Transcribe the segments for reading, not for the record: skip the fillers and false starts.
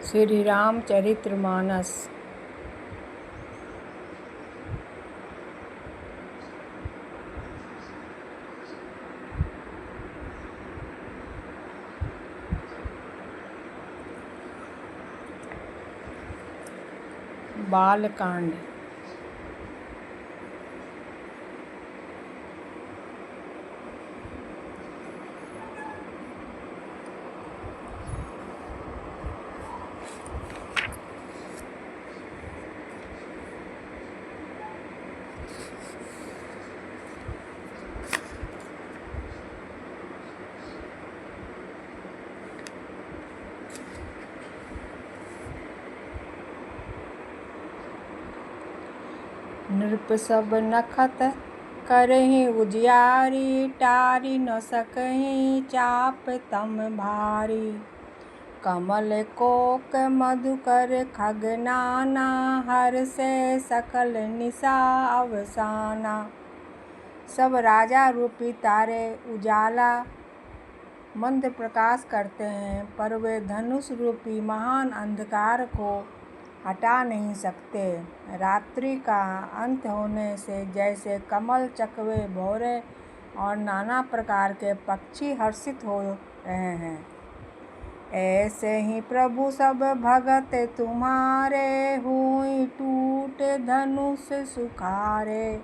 श्री रामचरितमानस। बालकांड। नृप सब नखत करहि उजियारी, टारी न सकहि चाप तम भारी। कमल कोक मधुकर खग नाना, हर से सकल निशा अवसाना। सब राजा रूपी तारे उजाला मंद प्रकाश करते हैं, पर वे धनुष रूपी महान अंधकार को हटा नहीं सकते। रात्रि का अंत होने से जैसे कमल, चकवे, भौरे और नाना प्रकार के पक्षी हर्षित हो रहे हैं, ऐसे ही प्रभु सब भगत तुम्हारे, हुई टूट धनुष सुखारे।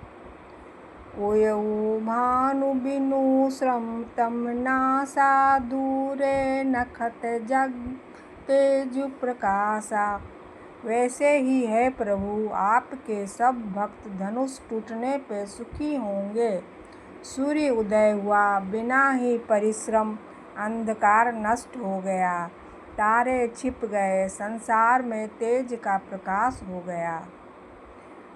उयऊ भानु बिनु श्रम तम नासा, दूरे नखत जग तेजु प्रकाशा। वैसे ही है प्रभु, आपके सब भक्त धनुष टूटने पे सुखी होंगे। सूर्य उदय हुआ, बिना ही परिश्रम अंधकार नष्ट हो गया, तारे छिप गए, संसार में तेज का प्रकाश हो गया।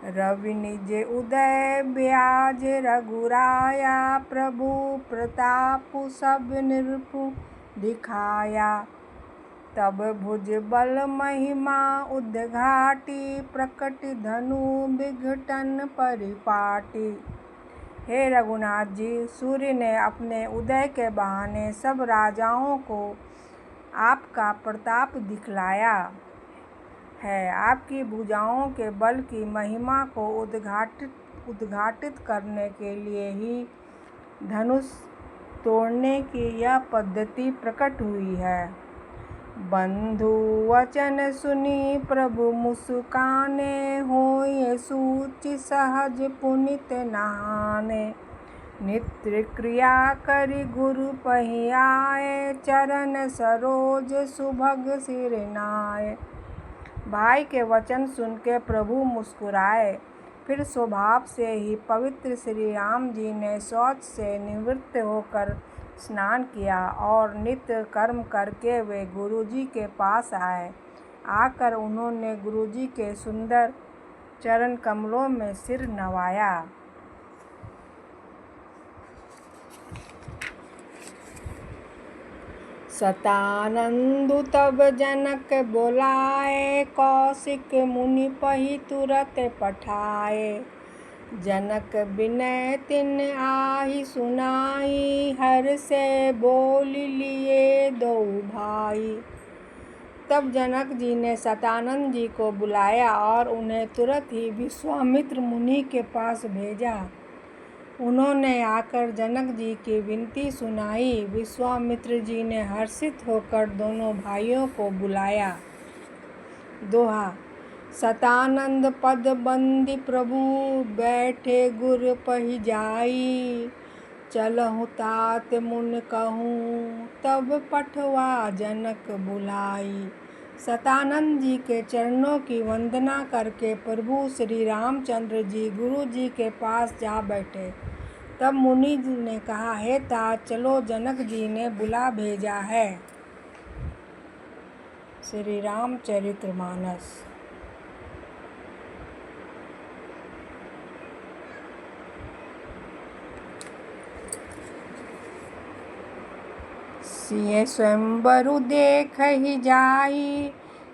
रवि निज उदय ब्याज रघुराया, प्रभु प्रताप सब निरपु दिखाया। तब भुज बल महिमा उद्घाटी, प्रकट धनु विघटन परिपाटी। हे रघुनाथ जी, सूर्य ने अपने उदय के बहाने सब राजाओं को आपका प्रताप दिखलाया है। आपकी भुजाओं के बल की महिमा को उद्घाटित करने के लिए ही धनुष तोड़ने की यह पद्धति प्रकट हुई है। बंधु वचन सुनी प्रभु मुस्काने, होय सूचि सहज पुनित नहाने। नित्य क्रिया करि गुरु पहि आए, चरण सरोज सुभग सिर नाए। भाई के वचन सुन के प्रभु मुस्कुराए। फिर स्वभाव से ही पवित्र श्री राम जी ने शौच से निवृत्त होकर स्नान किया और नित्य कर्म करके वे गुरुजी के पास आए। आकर उन्होंने गुरुजी के सुंदर चरण कमलों में सिर नवाया। सतानंदु तब जनक बोलाए, कौशिक मुनि पहि तुरत पठाए। जनक विनय तिन आहि सुनाई, हर से बोल लिए दो भाई। तब जनक जी ने सतानंद जी को बुलाया और उन्हें तुरंत ही विश्वामित्र मुनि के पास भेजा। उन्होंने आकर जनक जी की विनती सुनाई। विश्वामित्र जी ने हर्षित होकर दोनों भाइयों को बुलाया। दोहा। सतानंद पद बंदी प्रभु, बैठे गुर पहि जाई। चलहु तात मुन कहूँ, तब पठवा जनक बुलाई। सतानंद जी के चरणों की वंदना करके प्रभु श्री रामचंद्र जी गुरु जी के पास जा बैठे। तब मुनि ने कहा, हे तात, चलो, जनक जी ने बुला भेजा है। श्री रामचरितमानस। सिय स्वयंवरु देखहि जाई,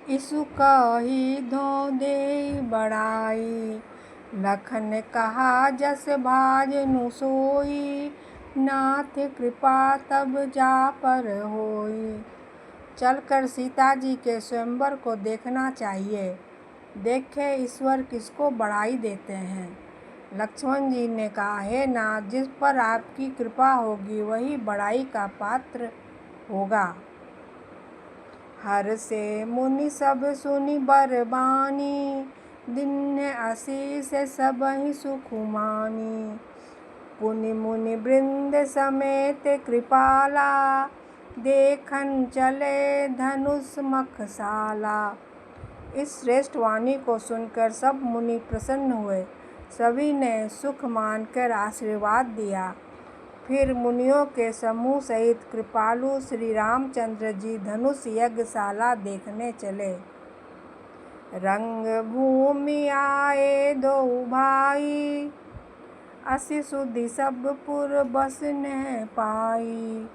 इसु कहि धो देई बड़ाई। लखन कहा जस भाजनु सोई, नाथ कृपा तब जा पर होई। चलकर सीता जी के स्वयंवर को देखना चाहिए। देखे ईश्वर किसको बढ़ाई देते हैं। लक्ष्मण जी ने कहा, हे नाथ, जिस पर आपकी कृपा होगी वही बढ़ाई का पात्र होगा। हर से मुनि सब सुनी बरबानी, दीन्ह आशीष सब ही सुख मानी। पुनि मुनि वृंद समेत कृपाला, देखन चले धनुष मखशाला। इस श्रेष्ठ वाणी को सुनकर सब मुनि प्रसन्न हुए। सभी ने सुख मानकर आशीर्वाद दिया। फिर मुनियों के समूह सहित कृपालु श्री रामचंद्र जी धनुष यज्ञशाला देखने चले। रंग भूमि आए दो भाई, असी सुधि सब पुर बसने पाई।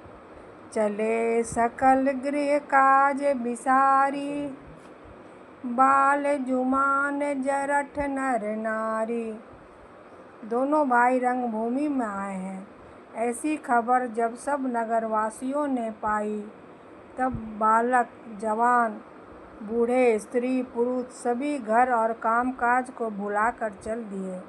चले सकल गृह काज बिसारी, बाल जुमान जरठ नर नारी। दोनों भाई रंग भूमि में आए हैं। ऐसी खबर जब सब नगरवासियों ने पाई, तब बालक, जवान, बूढ़े, स्त्री, पुरुष सभी घर और कामकाज को भुलाकर चल दिए।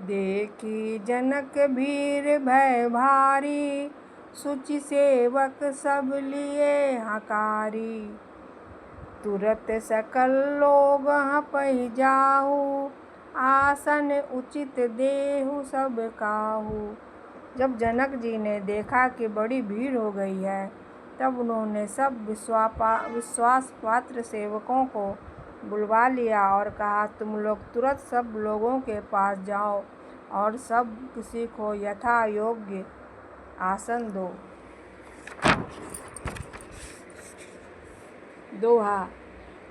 देखी जनक भीर भय भारी, सुचि सेवक सब लिए हकारी। तुरत सकल लोग हपहि जाहु, आसन उचित देहु सब काहू। जब जनक जी ने देखा कि बड़ी भीड़ हो गई है, तब उन्होंने सब विश्वास पात्र सेवकों को बुलवा लिया और कहा, तुम लोग तुरंत सब लोगों के पास जाओ और सब किसी को यथा योग्य आसन दो। दोहा।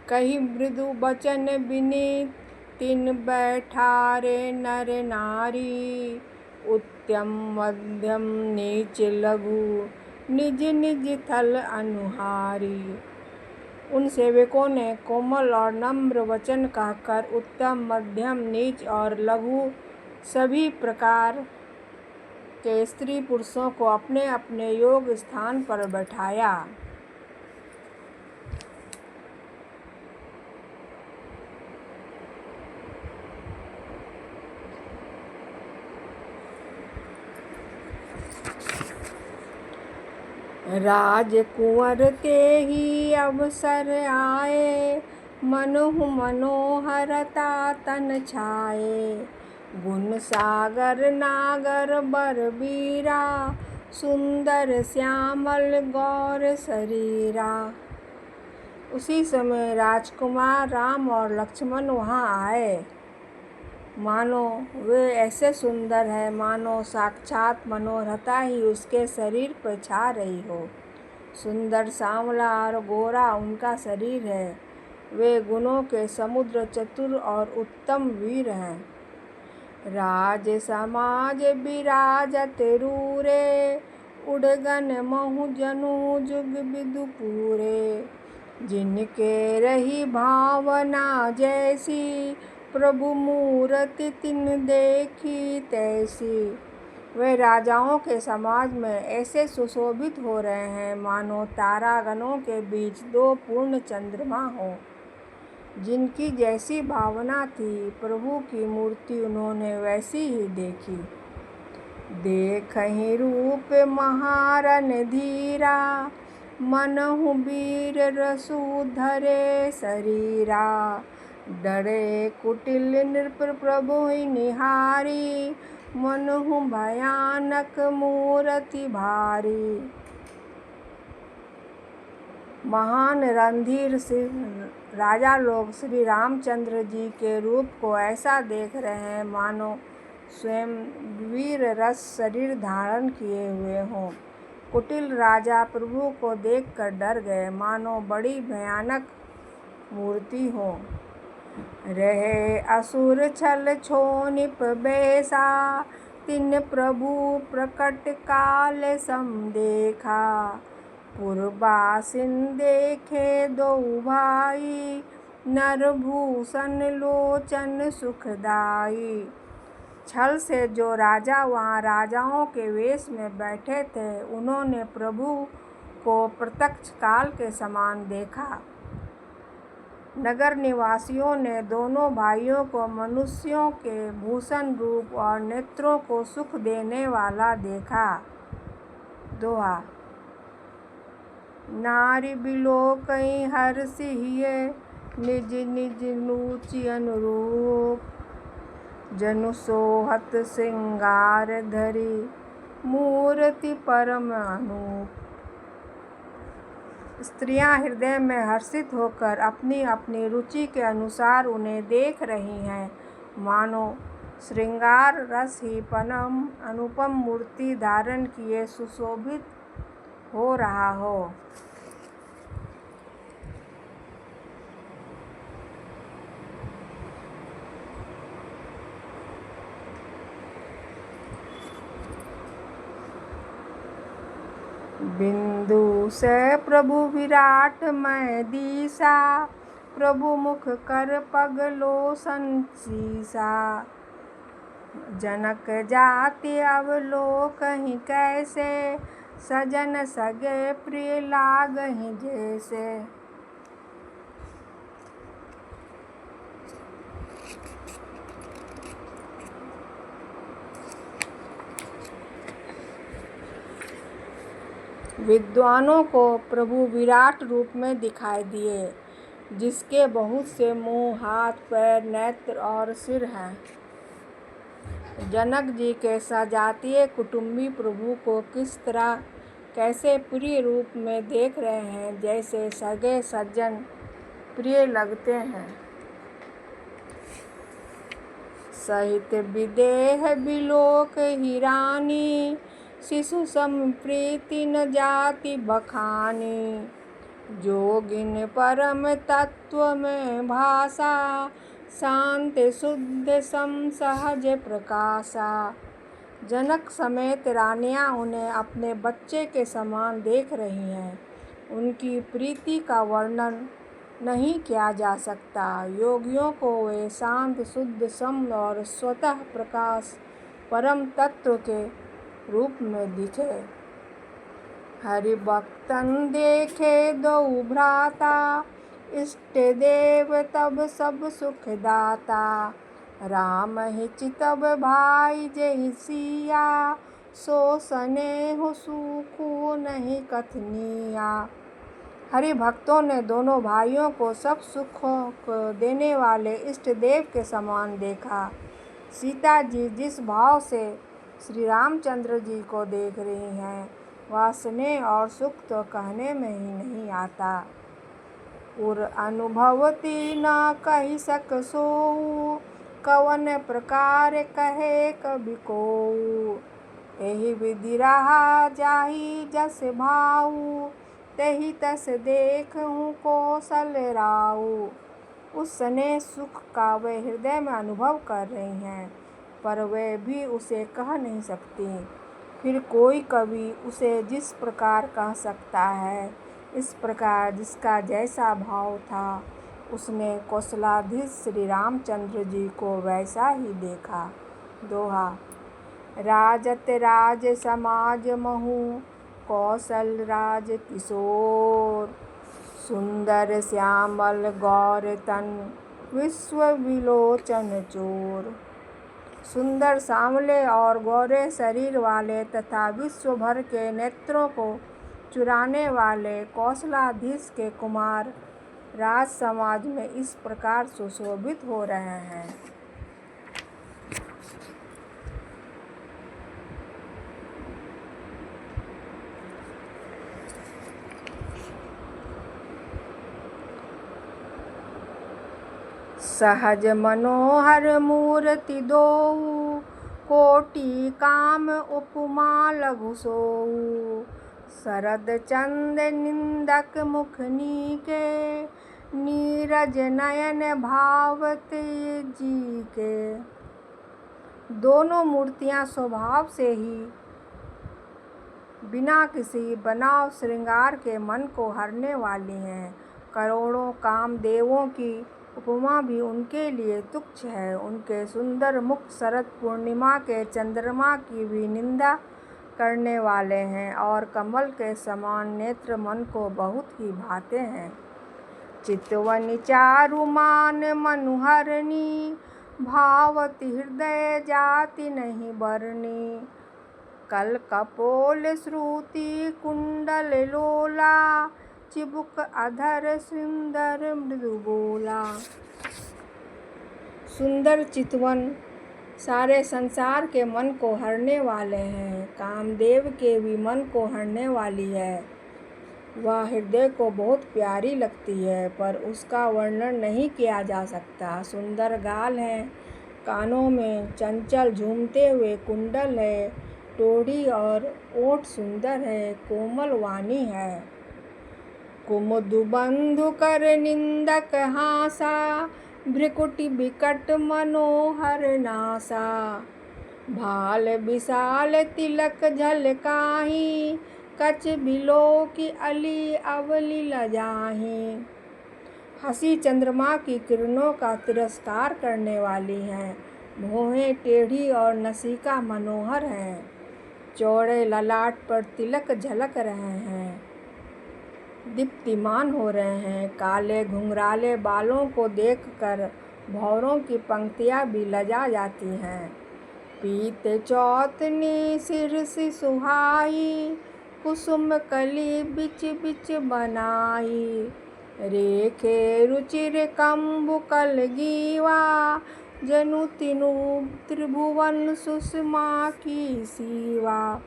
कही मृदु बचन विनीत, तिन बैठारे नर नारी। उत्तम मध्यम नीच लघु, निज निज थल अनुहारी। उन सेवकों ने कोमल और नम्र वचन कहकर उत्तम, मध्यम, नीच और लघु सभी प्रकार के स्त्री पुरुषों को अपने अपने योग स्थान पर बैठाया। राजकुंवर ते ही अवसर आए, मनहु मनोहरता तन छाए। गुण सागर नागर बर बीरा, सुंदर श्यामल गौर शरीरा। उसी समय राजकुमार राम और लक्ष्मण वहाँ आए। मानो वे ऐसे सुंदर है, मानो साक्षात मनोहरता ही उसके शरीर पर छा रही हो। सुंदर, सांवला और गोरा उनका शरीर है। वे गुणों के समुद्र, चतुर और उत्तम वीर हैं। राज समाज विराजत रूरे, उड़गन महु जनु जुग विदु पूरे। जिनके रही भावना जैसी, प्रभु मूरति तिन देखी तैसी। वे राजाओं के समाज में ऐसे सुशोभित हो रहे हैं, मानो तारागणों के बीच दो पूर्ण चंद्रमा हों। जिनकी जैसी भावना थी, प्रभु की मूर्ति उन्होंने वैसी ही देखी। देखहि रूप महारन धीरा, मनहु वीर रसु धरे शरीरा। डरे कुटिल नृप प्रभु निहारी, मनहु भयानक मूरति भारी। महान रणधीर राजा लोग श्री रामचंद्र जी के रूप को ऐसा देख रहे हैं, मानो स्वयं वीर रस शरीर धारण किए हुए हों। कुटिल राजा प्रभु को देखकर डर गए, मानो बड़ी भयानक मूर्ति हो। रहे असुर छल छोनिप बेसा, तिन प्रभु प्रकट काल सम देखा। पुरबासिन देखे दो भाई, नरभूषण लोचन सुखदाई। छल से जो राजा वहाँ राजाओं के वेश में बैठे थे, उन्होंने प्रभु को प्रत्यक्ष काल के समान देखा। नगर निवासियों ने दोनों भाइयों को मनुष्यों के भूषण रूप और नेत्रों को सुख देने वाला देखा। दोहा। नारी बिलोकई हर्षिहिये निज निज रुचि अनुरूप, जनु सोहत श्रृंगार धरी मूर्ति परम अनूप। स्त्रियां हृदय में हर्षित होकर अपनी अपनी रुचि के अनुसार उन्हें देख रही हैं, मानो श्रृंगार रस ही परम अनुपम मूर्ति धारण किए सुशोभित हो रहा हो। बिंदु से प्रभु विराट मय दिशा, प्रभु मुख कर पग लोसन सीसा। जनक जाति अवलोकहि कैसे, सजन सगे प्रिय लागहि जैसे। विद्वानों को प्रभु विराट रूप में दिखाई दिए, जिसके बहुत से मुंह, हाथ, पैर, नेत्र और सिर हैं। जनक जी के सजातीय कुटुंबी प्रभु को किस तरह कैसे प्रिय रूप में देख रहे हैं, जैसे सगे सज्जन प्रिय लगते हैं। सहित विदेह बिलोक ही रानी, शिशु सम प्रीति न जाति बखानी। जोगिन परम तत्व में भाषा, शांत शुद्ध सम सहज प्रकाशा। जनक समेत रानियां उन्हें अपने बच्चे के समान देख रही हैं। उनकी प्रीति का वर्णन नहीं किया जा सकता। योगियों को वे शांत शुद्ध सम और स्वतः प्रकाश परम तत्व के रूप में दिखे। हरि भक्तन देखे दो भ्राता, इष्ट देव तब सब सुख दाता। राम ही चितब भाई जय सिया, सो स्नेह सुखो नहीं कथनिया। हरि भक्तों ने दोनों भाइयों को सब सुखों को देने वाले इष्ट देव के समान देखा। सीता जी जिस भाव से श्री रामचंद्र जी को देख रही हैं, वह स्नेह और सुख तो कहने में ही नहीं आता। उर अनुभवती न कही सक सोऊ, कवन प्रकार कहे कवि कोऊ। एहि विधि रहा जाहि जस भाऊ, तेहि तस देखूं कौशल राऊ। उस स्नेह सुख का वे हृदय में अनुभव कर रही हैं, पर वे भी उसे कह नहीं सकती। फिर कोई कवि उसे जिस प्रकार कह सकता है, इस प्रकार जिसका जैसा भाव था, उसने कौशलाधीश श्री रामचंद्र जी को वैसा ही देखा। दोहा। राजत राज समाज महु, कौशल राज किशोर। सुंदर श्यामल गौर तन, विश्व विलोचन चोर। सुंदर सांवले और गोरे शरीर वाले तथा विश्व भर के नेत्रों को चुराने वाले कौशलाधीश के कुमार राज समाज में इस प्रकार सुशोभित हो रहे हैं। सहज मनोहर मूर्ति दोऊ, कोटि काम उपमा लघु सोऊ। शरद चंद निंदक मुख नीके, नीरज नयन भावत जी के। दोनों मूर्तियां स्वभाव से ही बिना किसी बनाव श्रृंगार के मन को हरने वाली हैं। करोड़ों कामदेवों की उपमा भी उनके लिए तुच्छ है। उनके सुंदर मुख शरद पूर्णिमा के चंद्रमा की भी निंदा करने वाले हैं और कमल के समान नेत्र मन को बहुत ही भाते हैं। चितवन चारुमान मनुहरनी, भावति हृदय जाति नहीं बरनी। कल कपोल श्रुति कुंडल लोला, चिबुक अधर सुंदर मृदु बोला। सुंदर चितवन सारे संसार के मन को हरने वाले हैं। कामदेव के भी मन को हरने वाली है। वह हृदय को बहुत प्यारी लगती है, पर उसका वर्णन नहीं किया जा सकता। सुंदर गाल हैं, कानों में चंचल झूमते हुए कुंडल है, टोड़ी और ओठ सुंदर है, कोमल वाणी है। कुमुद बंधु कर निंदक हासा, भ्रिकुटि बिकट मनोहर नासा। भाल विशाल तिलक झलकाही, कच बिलो की अली अवली लजाही। हंसी चंद्रमा की किरणों का तिरस्कार करने वाली है। भौहें टेढ़ी और नसिका मनोहर है। चौड़े ललाट पर तिलक झलक रहे हैं, दीप्तिमान हो रहे हैं। काले घुंघराले बालों को देखकर भौरों की पंक्तियां भी लजा जाती हैं। पीत चौतनी सिर से सुहाई, कुसुम कली बिच बिच बनाई। रेखे रुचिर कंबुकल गीवा, जनु तिनु त्रिभुवन सुषमा की सीवा।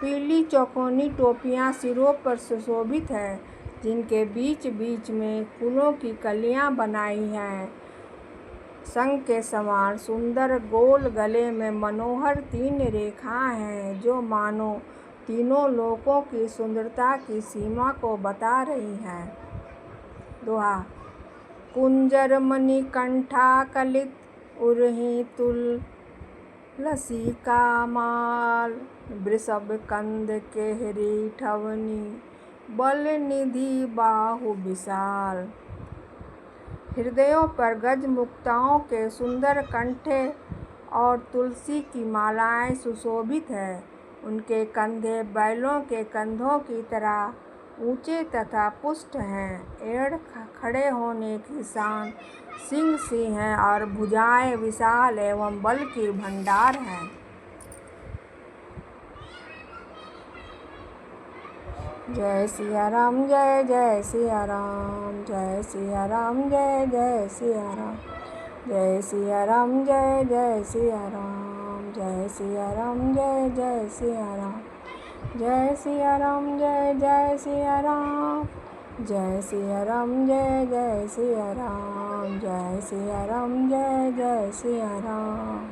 पीली चौकोनी टोपियां सिरों पर सुशोभित है, जिनके बीच बीच में फूलों की कलियां बनाई हैं। शंख के समान सुंदर गोल गले में मनोहर 3 रेखाएं हैं, जो मानो तीनों लोकों की सुंदरता की सीमा को बता रही हैं। दोहा। कुंजर मणि कंठा कलित, उरही तुलसी का माल। वृषभ कंद केहरी ठवनी, बल निधि बाहु विशाल। हृदयों पर गज मुक्ताओं के सुंदर कंठे और तुलसी की मालाएं सुशोभित है। उनके कंधे बैलों के कंधों की तरह ऊंचे तथा पुष्ट हैं। एड़ खड़े होने की शान सिंह सी हैं और भुजाएं विशाल एवं बल की भंडार हैं। जय सिया राम, जय जय सिया राम, जय सिया राम, जय जय सिया राम, जय सिया राम, जय जय सिया राम, जय सिया राम, जय जय सिया राम, जय सिया राम, जय जय सिया राम, जय सिया राम, जय जय सिया राम, जय सिया राम, जय जय सिया राम।